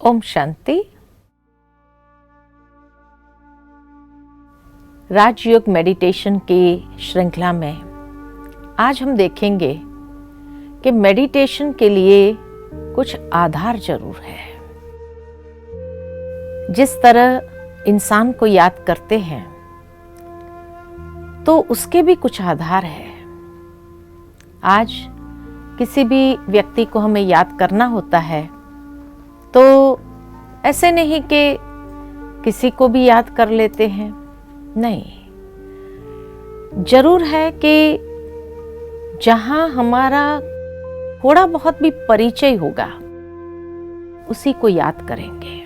ओम शांति। राजयोग meditation की श्रृंखला में आज हम देखेंगे कि मेडिटेशन के लिए कुछ आधार जरूर है। जिस तरह इंसान को याद करते हैं तो उसके भी कुछ आधार है। आज किसी भी व्यक्ति को हमें याद करना होता है तो ऐसे नहीं कि किसी को भी याद कर लेते हैं, नहीं, जरूर है कि जहां हमारा थोड़ा बहुत भी परिचय होगा उसी को याद करेंगे।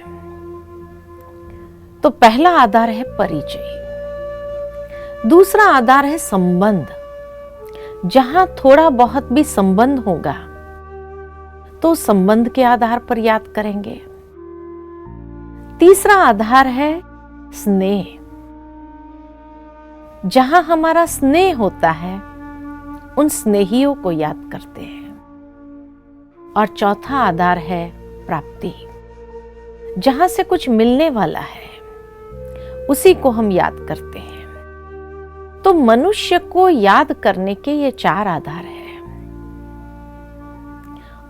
तो पहला आधार है परिचय, दूसरा आधार है संबंध। जहां थोड़ा बहुत भी संबंध होगा तो संबंध के आधार पर याद करेंगे। तीसरा आधार है स्नेह। जहां हमारा स्नेह होता है उन स्नेहियों को याद करते हैं। और चौथा आधार है प्राप्ति। जहां से कुछ मिलने वाला है उसी को हम याद करते हैं। तो मनुष्य को याद करने के ये चार आधार हैं।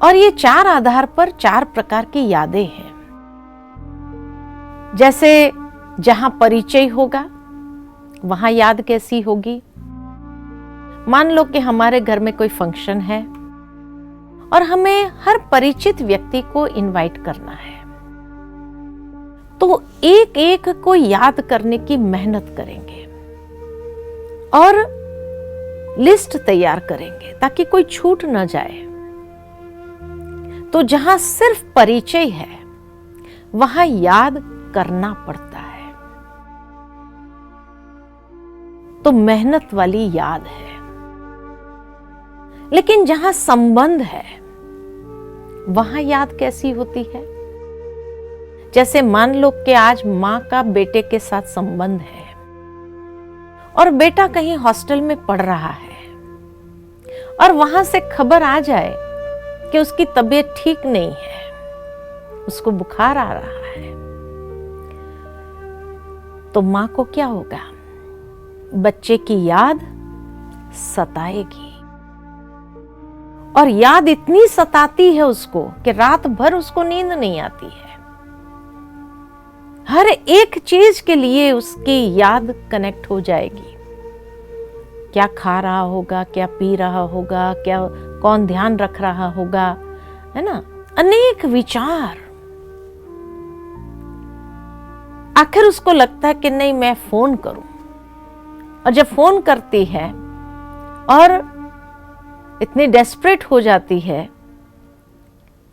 और ये चार आधार पर चार प्रकार की यादें हैं। जैसे जहां परिचय होगा वहां याद कैसी होगी। मान लो कि हमारे घर में कोई फंक्शन है और हमें हर परिचित व्यक्ति को इनवाइट करना है, तो एक एक को याद करने की मेहनत करेंगे और लिस्ट तैयार करेंगे ताकि कोई छूट न जाए। तो जहां सिर्फ परिचय है वहां याद करना पड़ता है, तो मेहनत वाली याद है। लेकिन जहां संबंध है वहां याद कैसी होती है। जैसे मान लो कि आज मां का बेटे के साथ संबंध है और बेटा कहीं हॉस्टल में पढ़ रहा है और वहां से खबर आ जाए कि उसकी तबीयत ठीक नहीं है, उसको बुखार आ रहा है, तो मां को क्या होगा, बच्चे की याद सताएगी। और याद इतनी सताती है उसको कि रात भर उसको नींद नहीं आती है। हर एक चीज के लिए उसकी याद कनेक्ट हो जाएगी। क्या खा रहा होगा, क्या पी रहा होगा, क्या कौन ध्यान रख रहा होगा, है ना, अनेक विचार। आखिर उसको लगता है कि नहीं, मैं फोन करूं। और जब फोन करती है और इतनी डेस्परेट हो जाती है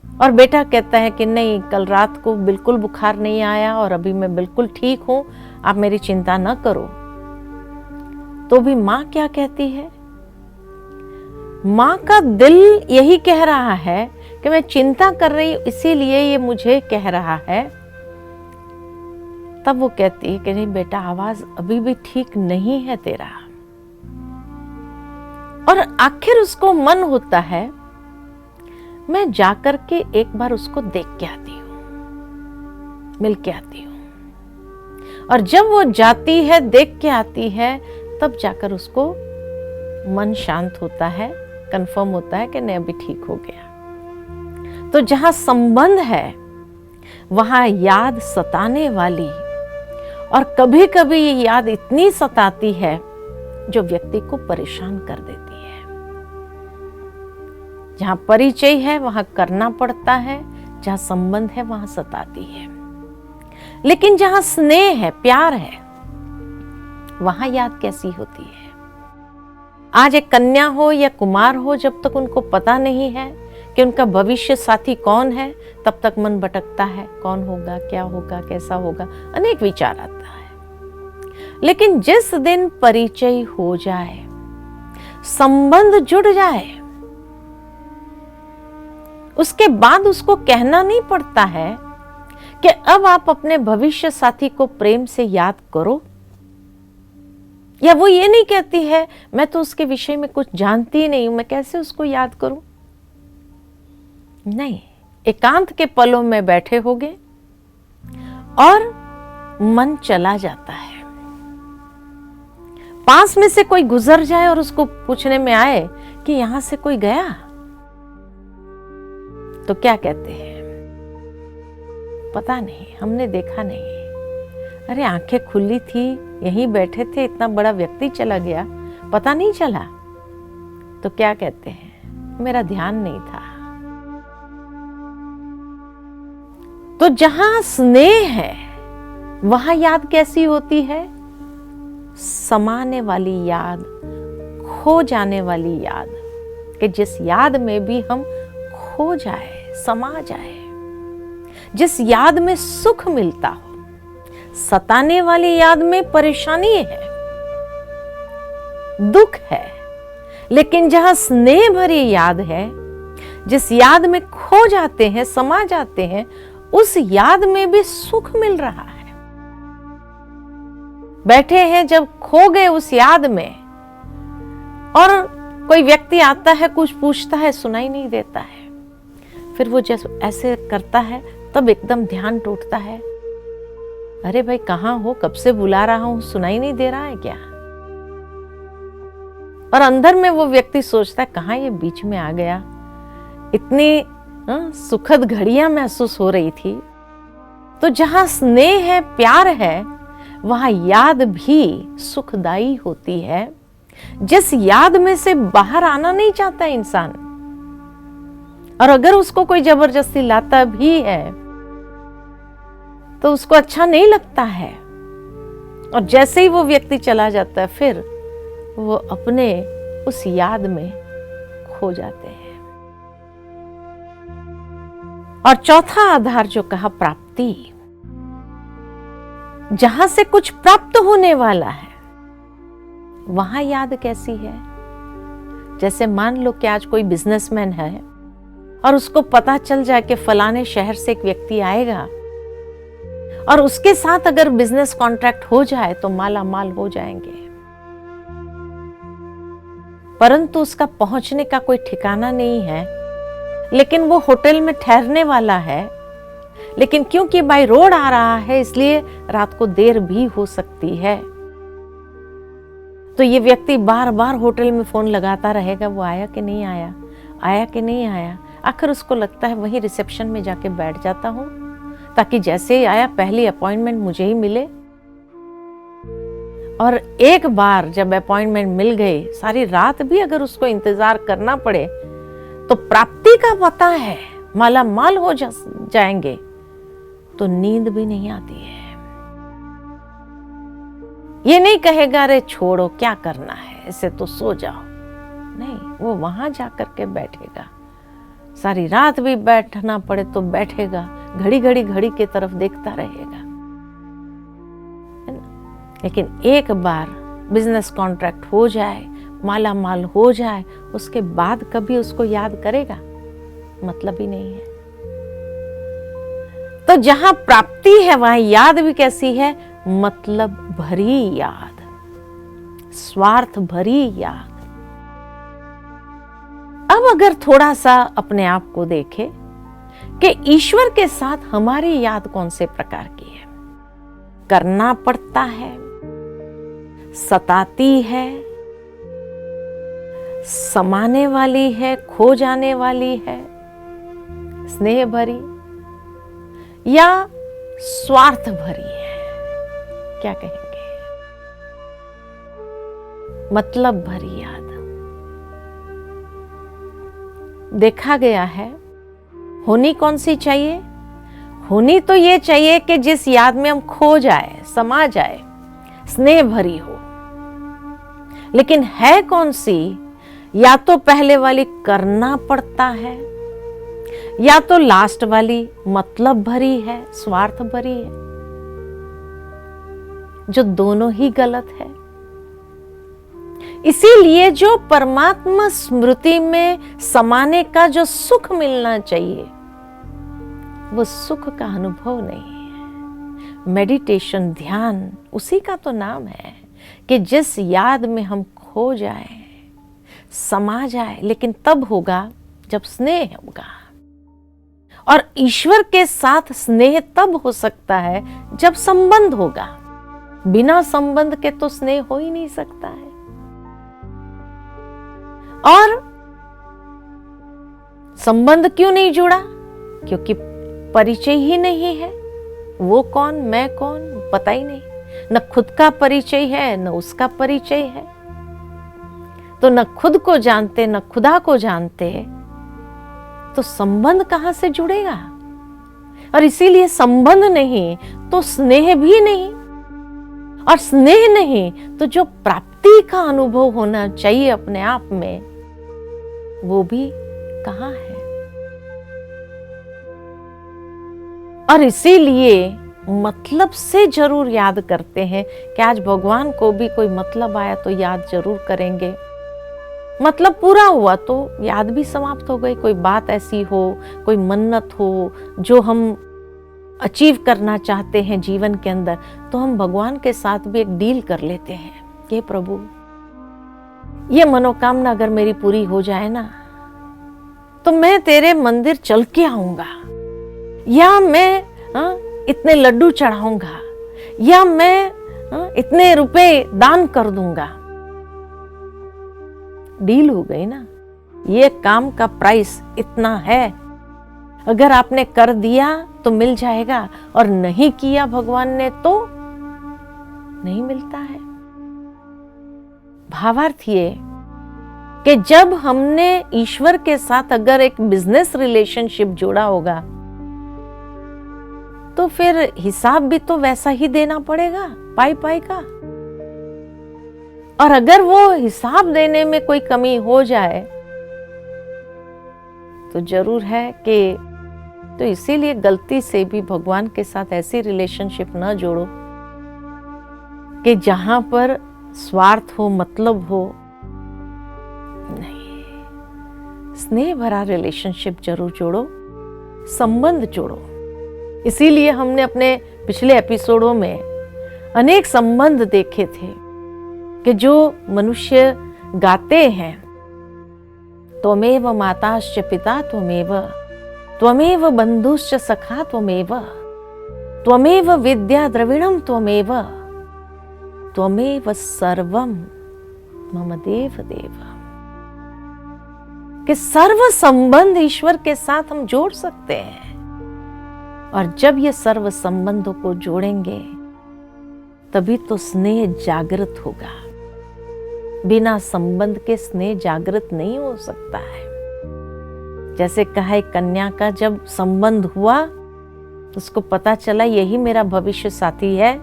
और बेटा कहता है कि नहीं, कल रात को बिल्कुल बुखार नहीं आया और अभी मैं बिल्कुल ठीक हूं, आप मेरी चिंता न करो, तो भी मां क्या कहती है, मां का दिल यही कह रहा है कि मैं चिंता कर रही हूं इसीलिए ये मुझे कह रहा है। तब वो कहती है कि नहीं बेटा, आवाज अभी भी ठीक नहीं है तेरा। और आखिर उसको मन होता है मैं जाकर के एक बार उसको देख के आती हूं, मिल के आती हूं। और जब वो जाती है, देख के आती है, तब जाकर उसको मन शांत होता है, कंफर्म होता है कि नहीं अभी ठीक हो गया। तो जहां संबंध है वहां याद सताने वाली, और कभी कभी ये याद इतनी सताती है जो व्यक्ति को परेशान कर देती है। जहां परिचय है वहां करना पड़ता है, जहां संबंध है वहां सताती है। लेकिन जहां स्नेह है, प्यार है, वहां याद कैसी होती है। आज एक कन्या हो या कुमार हो, जब तक उनको पता नहीं है कि उनका भविष्य साथी कौन है, तब तक मन भटकता है, कौन होगा, क्या होगा, कैसा होगा, अनेक विचार आता है। लेकिन जिस दिन परिचय हो जाए, संबंध जुड़ जाए, उसके बाद उसको कहना नहीं पड़ता है कि अब आप अपने भविष्य साथी को प्रेम से याद करो। या वो ये नहीं कहती है मैं तो उसके विषय में कुछ जानती ही नहीं हूं, मैं कैसे उसको याद करूं। नहीं, एकांत के पलों में बैठे होगे और मन चला जाता है। पास में से कोई गुजर जाए और उसको पूछने में आए कि यहां से कोई गया, तो क्या कहते हैं? पता नहीं, हमने देखा नहीं। अरे आंखें खुली थी, यहीं बैठे थे, इतना बड़ा व्यक्ति चला गया, पता नहीं चला। तो क्या कहते हैं? मेरा ध्यान नहीं था। तो जहां स्नेह है वहां याद कैसी होती है? समाने वाली याद, खो जाने वाली याद, कि जिस याद में भी हम खो जाए, समा जाए, जिस याद में सुख मिलता हो। सताने वाली याद में परेशानी है, दुख है, लेकिन जहां स्नेह भरी याद है, जिस याद में खो जाते हैं, समा जाते हैं, उस याद में भी सुख मिल रहा है। बैठे हैं जब खो गए उस याद में, और कोई व्यक्ति आता है, कुछ पूछता है, सुनाई नहीं देता है। फिर वो जैसे ऐसे करता है, तब एकदम ध्यान टूटता है। अरे भाई कहाँ हो, कब से बुला रहा हूं, सुनाई नहीं दे रहा है क्या? और अंदर में वो व्यक्ति सोचता है कहाँ ये बीच में आ गया। इतनी सुखद घड़ियां महसूस हो रही थी। तो जहां स्नेह है, प्यार है, वहां याद भी सुखदाई होती है। जिस याद में से बाहर आना नहीं चाहता इंसान, और अगर उसको कोई जबरदस्ती लाता भी है तो उसको अच्छा नहीं लगता है। और जैसे ही वो व्यक्ति चला जाता है, फिर वो अपने उस याद में खो जाते हैं। और चौथा आधार जो कहा, प्राप्ति, जहां से कुछ प्राप्त होने वाला है वहां याद कैसी है? जैसे मान लो कि आज कोई बिजनेसमैन है और उसको पता चल जाए कि फलाने शहर से एक व्यक्ति आएगा और उसके साथ अगर बिजनेस कॉन्ट्रैक्ट हो जाए तो माला माल हो जाएंगे, परंतु उसका पहुंचने का कोई ठिकाना नहीं है। लेकिन वो होटल में ठहरने वाला है, लेकिन क्योंकि बाय रोड आ रहा है इसलिए रात को देर भी हो सकती है। तो ये व्यक्ति बार बार होटल में फोन लगाता रहेगा, वो आया कि नहीं आया, आया कि नहीं आया। आखिर उसको लगता है वहीं रिसेप्शन में जाके बैठ जाता हूं, ताकि जैसे ही आया पहली अपॉइंटमेंट मुझे ही मिले। और एक बार जब अपॉइंटमेंट मिल गई, सारी रात भी अगर उसको इंतजार करना पड़े तो प्राप्ति का पता है, माला माल हो जाएंगे, तो नींद भी नहीं आती है। ये नहीं कहेगा अरे छोड़ो क्या करना है, इसे तो सो जाओ। नहीं, वो वहां जाकर के बैठेगा, सारी रात भी बैठना पड़े तो बैठेगा, घड़ी घड़ी घड़ी की तरफ देखता रहेगा। लेकिन एक बार बिजनेस कॉन्ट्रैक्ट हो जाए, माला माल हो जाए, उसके बाद कभी उसको याद करेगा? मतलब ही नहीं है। तो जहां प्राप्ति है वहां याद भी कैसी है? मतलब भरी याद, स्वार्थ भरी याद। अब अगर थोड़ा सा अपने आप को देखे कि ईश्वर के साथ हमारी याद कौन से प्रकार की है? करना पड़ता है, सताती है, समाने वाली है, खो जाने वाली है, स्नेह भरी, या स्वार्थ भरी है? क्या कहेंगे? मतलब भरी याद। देखा गया है, होनी कौन सी चाहिए? होनी तो ये चाहिए कि जिस याद में हम खो जाए, समा जाए, स्नेह भरी हो। लेकिन है कौन सी? या तो पहले वाली करना पड़ता है, या तो लास्ट वाली मतलब भरी है, स्वार्थ भरी है, जो दोनों ही गलत है। इसीलिए जो परमात्मा स्मृति में समाने का जो सुख मिलना चाहिए, वो सुख का अनुभव नहीं है। मेडिटेशन, ध्यान, उसी का तो नाम है कि जिस याद में हम खो जाए, समा जाए, लेकिन तब होगा जब स्नेह होगा। और ईश्वर के साथ स्नेह तब हो सकता है जब संबंध होगा। बिना संबंध के तो स्नेह हो ही नहीं सकता है। और संबंध क्यों नहीं जुड़ा? क्योंकि परिचय ही नहीं है। वो कौन, मैं कौन, पता ही नहीं। न खुद का परिचय है, न उसका परिचय है। तो न खुद को जानते, न खुदा को जानते, तो संबंध कहां से जुड़ेगा? और इसीलिए संबंध नहीं तो स्नेह भी नहीं, और स्नेह नहीं तो जो प्राप्ति का अनुभव होना चाहिए अपने आप में, वो भी कहां है। और इसीलिए मतलब से जरूर याद करते हैं कि आज भगवान को भी कोई मतलब आया तो याद जरूर करेंगे। मतलब पूरा हुआ तो याद भी समाप्त हो गई। कोई बात ऐसी हो, कोई मन्नत हो जो हम अचीव करना चाहते हैं जीवन के अंदर, तो हम भगवान के साथ भी एक डील कर लेते हैं कि प्रभु, ये मनोकामना अगर मेरी पूरी हो जाए ना, तो मैं तेरे मंदिर चल के आऊंगा, या मैं इतने लड्डू चढ़ाऊंगा, या मैं इतने रुपए दान कर दूंगा। डील हो गई ना। ये काम का प्राइस इतना है, अगर आपने कर दिया तो मिल जाएगा, और नहीं किया भगवान ने तो नहीं मिलता है। भावार्थ ये कि जब हमने ईश्वर के साथ अगर एक बिजनेस रिलेशनशिप जोड़ा होगा, तो फिर हिसाब भी तो वैसा ही देना पड़ेगा, पाई पाई का। और अगर वो हिसाब देने में कोई कमी हो जाए तो जरूर है कि, तो इसीलिए गलती से भी भगवान के साथ ऐसी रिलेशनशिप ना जोड़ो कि जहां पर स्वार्थ हो, मतलब हो। नहीं, स्नेह भरा रिलेशनशिप जरूर जोड़ो, संबंध जोड़ो। इसीलिए हमने अपने पिछले एपिसोडों में अनेक संबंध देखे थे कि जो मनुष्य गाते हैं, त्वमेव माताश्च पिता त्वमेव, त्वमेव बंधुश्च सखा त्वमेव, त्वमेव विद्या द्रविणम त्वमेव, त्वमेव सर्वम मम देव देव। कि सर्व संबंध ईश्वर के साथ हम जोड़ सकते हैं। और जब ये सर्व संबंधों को जोड़ेंगे तभी तो स्नेह जागृत होगा। बिना संबंध के स्नेह जागृत नहीं हो सकता है। जैसे कहा, एक कन्या का जब संबंध हुआ, उसको पता चला यही मेरा भविष्य साथी है,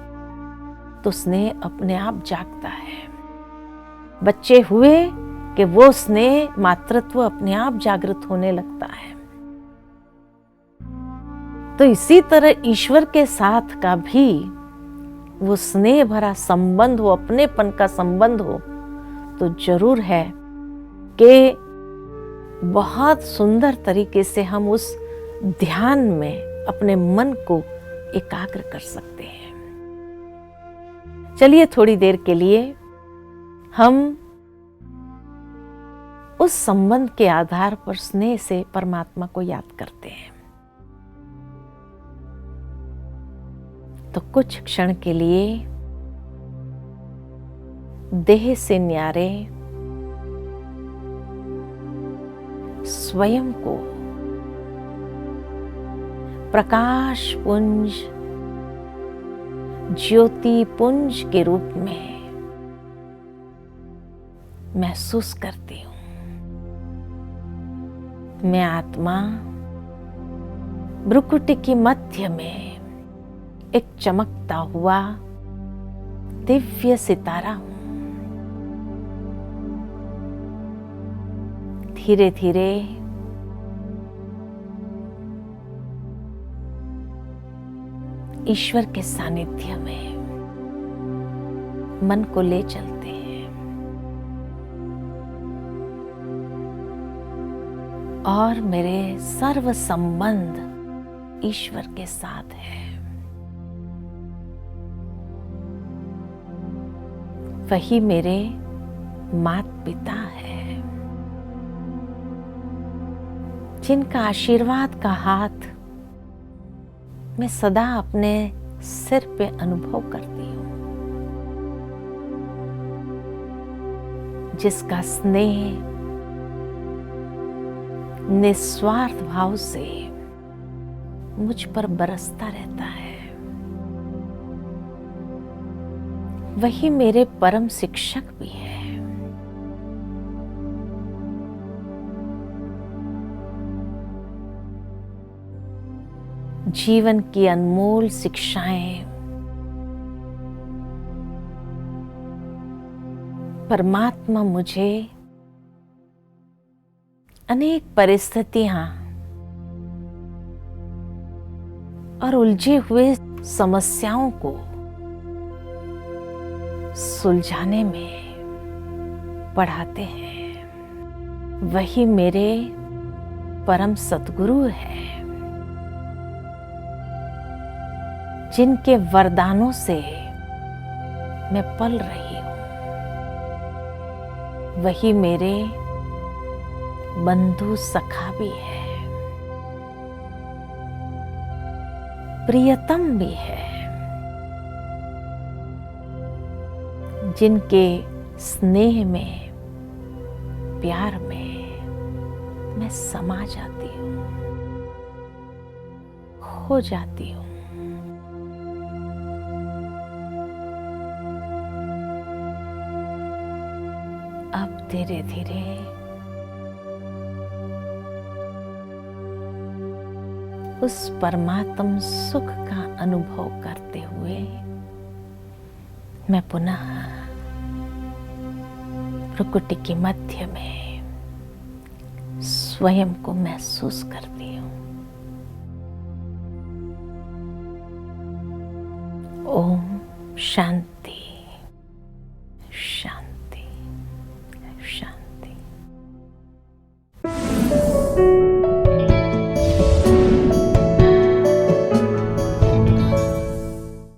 तो स्नेह अपने आप जागता है। बच्चे हुए कि वो स्नेह, मातृत्व अपने आप जागृत होने लगता है। तो इसी तरह ईश्वर के साथ का भी वो स्नेह भरा संबंध हो, अपनेपन का संबंध हो, तो जरूर है कि बहुत सुंदर तरीके से हम उस ध्यान में अपने मन को एकाग्र कर सकते हैं। चलिए थोड़ी देर के लिए हम उस संबंध के आधार पर स्नेह से परमात्मा को याद करते हैं। तो कुछ क्षण के लिए देह से न्यारे स्वयं को प्रकाश पुंज, ज्योति पुंज के रूप में महसूस करती हूं। मैं आत्मा भ्रुकुटी की मध्य में एक चमकता हुआ दिव्य सितारा हूं। धीरे धीरे ईश्वर के सानिध्य में मन को ले चलते हैं और मेरे सर्व संबंध ईश्वर के साथ है। वही मेरे माता पिता है, जिनका आशीर्वाद का हाथ मैं सदा अपने सिर पे अनुभव करती हूँ, जिसका स्नेह निस्वार्थ भाव से मुझ पर बरसता रहता है। वही मेरे परम शिक्षक भी है। जीवन की अनमोल शिक्षाएं परमात्मा मुझे अनेक परिस्थितियां और उलझे हुए समस्याओं को सुलझाने में पढ़ाते हैं। वही मेरे परम सद्गुरु है, जिनके वरदानों से मैं पल रही हूं। वही मेरे बंधु सखा भी है, प्रियतम भी है, जिनके स्नेह में, प्यार में मैं समा जाती हूँ, खो जाती हूँ। अब धीरे धीरे उस परमात्म सुख का अनुभव करते हुए मैं पुनः प्रकृति के मध्य में स्वयं को महसूस करती हूँ। ओम शांति।